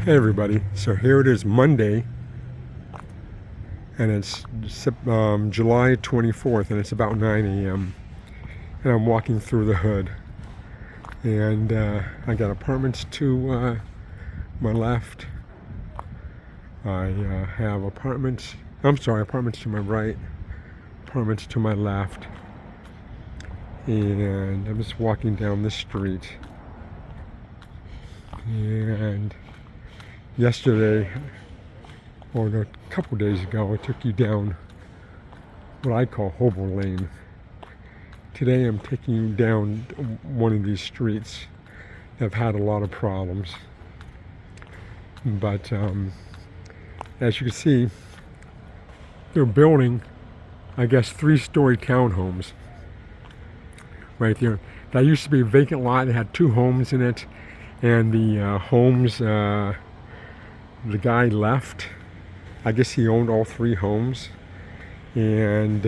Hey everybody, so here it is Monday, and it's July 24th, and it's about 9 a.m. and I'm walking through the hood, and I got apartments to my left. I have apartments to my right, apartments to my left, and I'm just walking down the street. And yesterday, or a couple days ago, I took you down what I call Hobo Lane. Today I'm taking you down one of these streets that have had a lot of problems. But as you can see, they're building, I guess, 3-story townhomes right there. That used to be a vacant lot. It had 2 homes in it, and the homes, the guy left. I guess he owned all 3 homes, and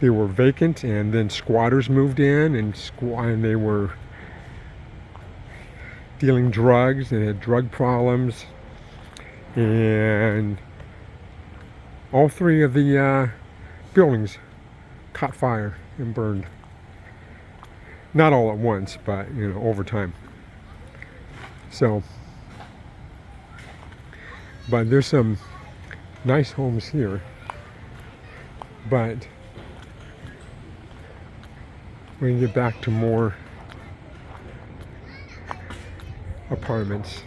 they were vacant, and then squatters moved in, and they were dealing drugs and had drug problems, and all 3 of the buildings caught fire and burned. Not all at once, but over time. So, but there's some nice homes here, but we can get back to more apartments.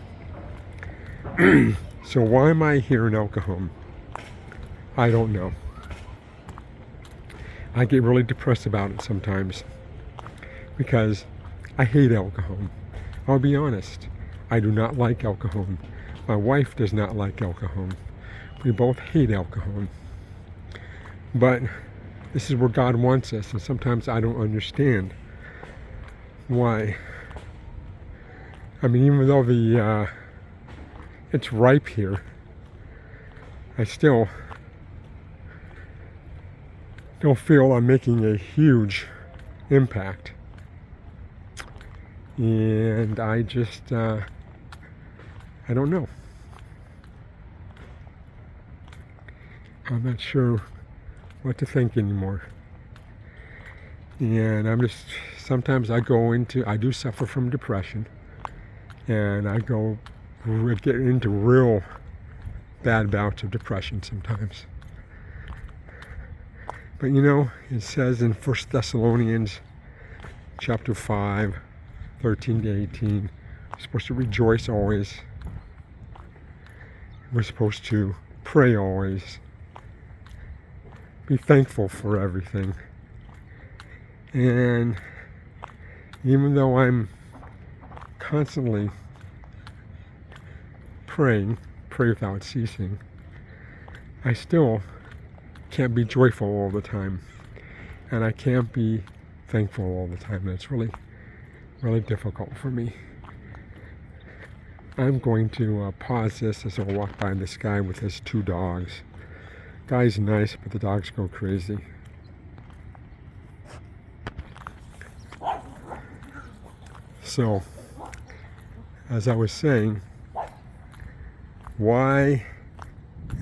So why am I here in El Cajon? I don't know. I get really depressed about it sometimes because I hate El Cajon. I'll be honest. I do not like El Cajon. My wife does not like El Cajon. We both hate El Cajon. But this is where God wants us, and sometimes I don't understand why. I mean, even though it's ripe here, I still don't feel I'm making a huge impact. And I just, I don't know. I'm not sure what to think anymore. And sometimes I do suffer from depression. And I get into real bad bouts of depression sometimes. But it says in 1 Thessalonians chapter 5, 13 to 18, we're supposed to rejoice always. We're supposed to pray always. Be thankful for everything. And even though I'm constantly pray without ceasing, I still can't be joyful all the time, and I can't be thankful all the time. That's really, really difficult for me. I'm going to pause this as I walk by this guy with his 2 dogs. Guy's nice, but the dogs go crazy. So, as I was saying, why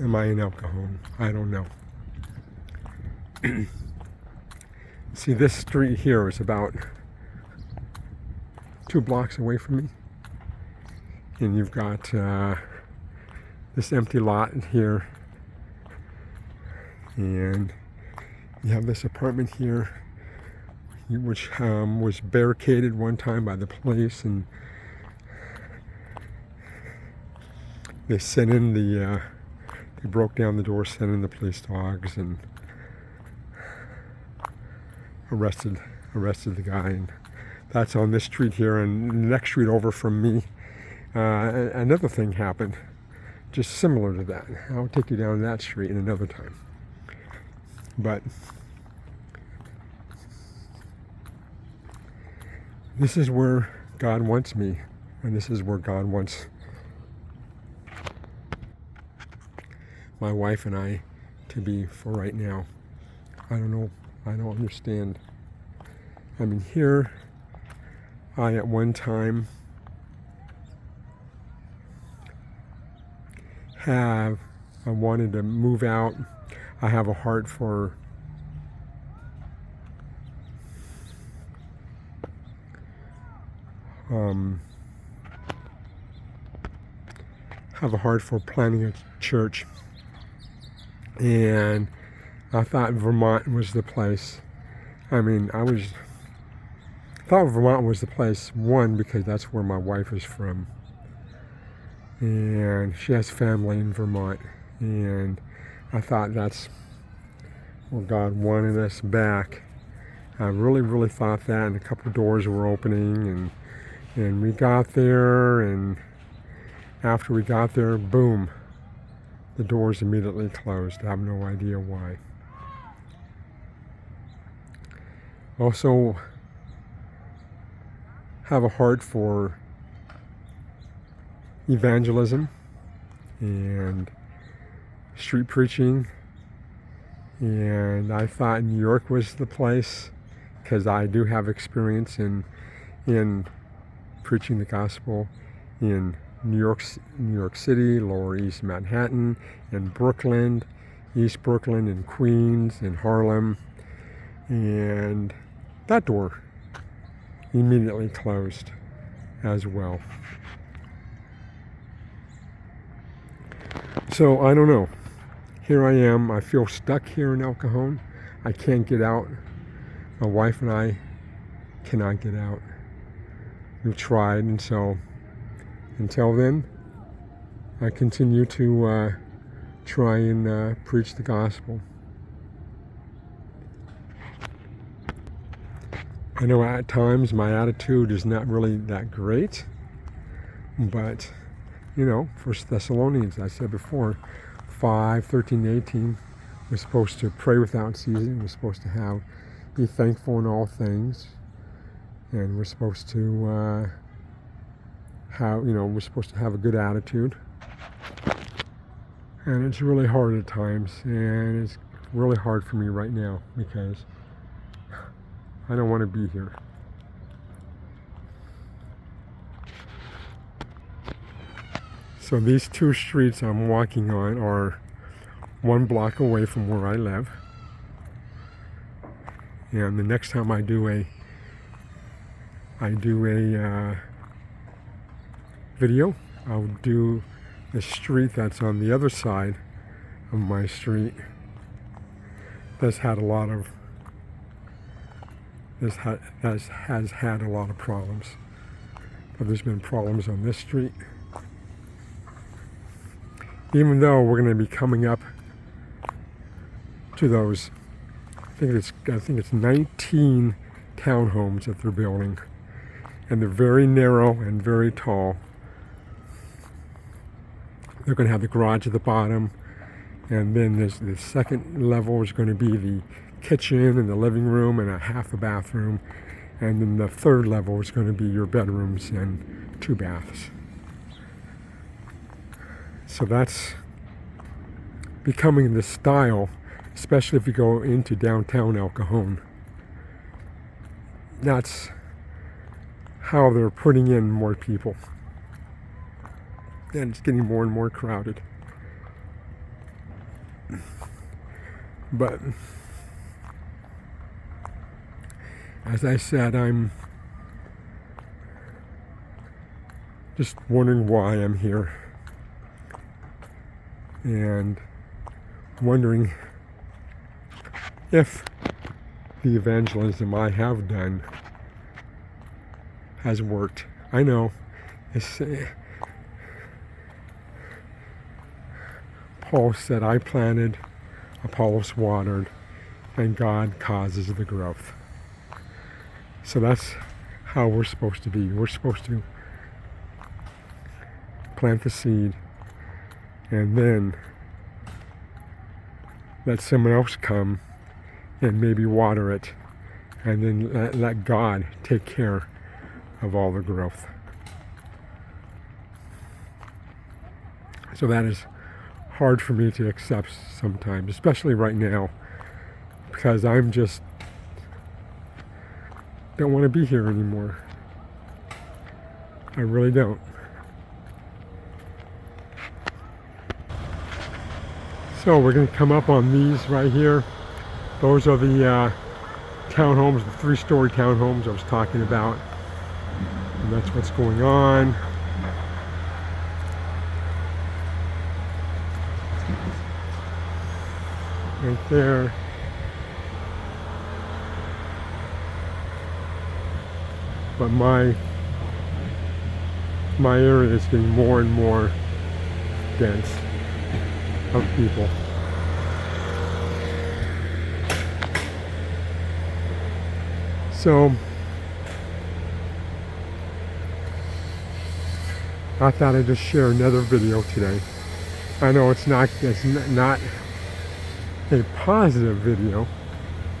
am I in El Cajon? I don't know. See, this street here is about 2 blocks away from me. And you've got this empty lot here. And you have this apartment here, which was barricaded one time by the police, and they they broke down the door, sent in the police dogs, and arrested the guy. And that's on this street here, and the next street over from me, another thing happened just similar to that. I'll take you down that street in another time. But this is where God wants me, and this is where God wants my wife and I to be for right now. I don't know. I don't understand. I mean, here I at one time I wanted to move out. I have a heart for planning a church, and I thought Vermont was the place. I mean, thought Vermont was the place, one, because that's where my wife is from, and she has family in Vermont, and I thought that's where God wanted us back. I really thought that, and a couple of doors were opening, and we got there, and after we got there, boom, the doors immediately closed. I have no idea why. Also have a heart for evangelism and street preaching, and I thought New York was the place because I do have experience in preaching the gospel in New York City, Lower East Manhattan, in Brooklyn, East Brooklyn, in Queens, in Harlem, and that door immediately closed as well. So I don't know. Here I am. I feel stuck here in El Cajon. I can't get out. My wife and I cannot get out. We've tried, and so until then, I continue to try and preach the gospel. I know at times my attitude is not really that great, but you know, 1 Thessalonians, I said before, 5:13-18, we're supposed to pray without ceasing. We're supposed to be thankful in all things, and we're supposed to we're supposed to have a good attitude. And it's really hard at times, and it's really hard for me right now because I don't want to be here. So these two streets I'm walking on are 1 block away from where I live. And the next time I do a video, I'll do the street that's on the other side of my street. Has had a lot of problems. But there's been problems on this street. Even though we're going to be coming up to those, I think it's 19 townhomes that they're building, and they're very narrow and very tall. They're going to have the garage at the bottom, and then the second level is going to be the kitchen and the living room and a half a bathroom, and then the third level is going to be your bedrooms and 2 baths. So that's becoming the style, especially if you go into downtown El Cajon. That's how they're putting in more people. And it's getting more and more crowded. But as I said, I'm just wondering why I'm here. And wondering if the evangelism I have done has worked. I know Paul said, I planted, Apollos watered, and God causes the growth. So that's how we're supposed to be. We're supposed to plant the seed and then let someone else come and maybe water it, and then let God take care of all the growth. So that is hard for me to accept sometimes, especially right now, because I'm just don't want to be here anymore. I really don't. So we're going to come up on these right here. Those are the townhomes, the 3-story townhomes I was talking about. And that's what's going on. Right there. But my area is getting more and more dense of people. So I thought I'd just share another video today. I know it's not a positive video.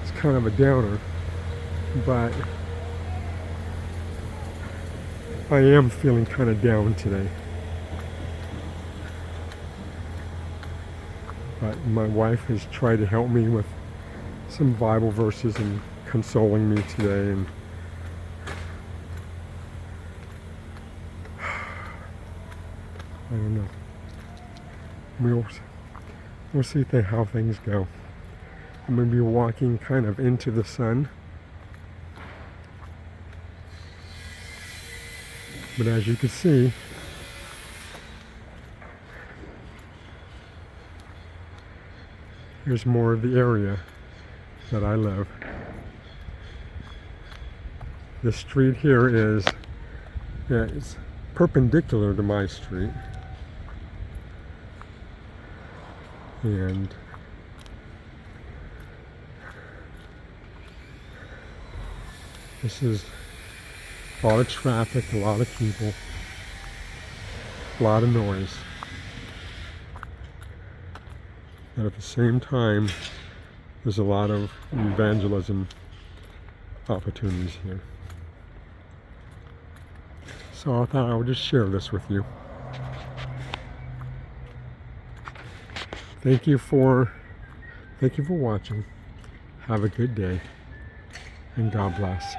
It's kind of a downer, but I am feeling kind of down today. But my wife has tried to help me with some Bible verses and consoling me today, and I don't know. We'll see how things go. I'm going to be walking kind of into the sun. But as you can see, here's more of the area that I live. The street here is it's perpendicular to my street. And this is a lot of traffic, a lot of people, a lot of noise. And at the same time, there's a lot of evangelism opportunities here. So I thought I would just share this with you. Thank you for watching. Have a good day, and God bless.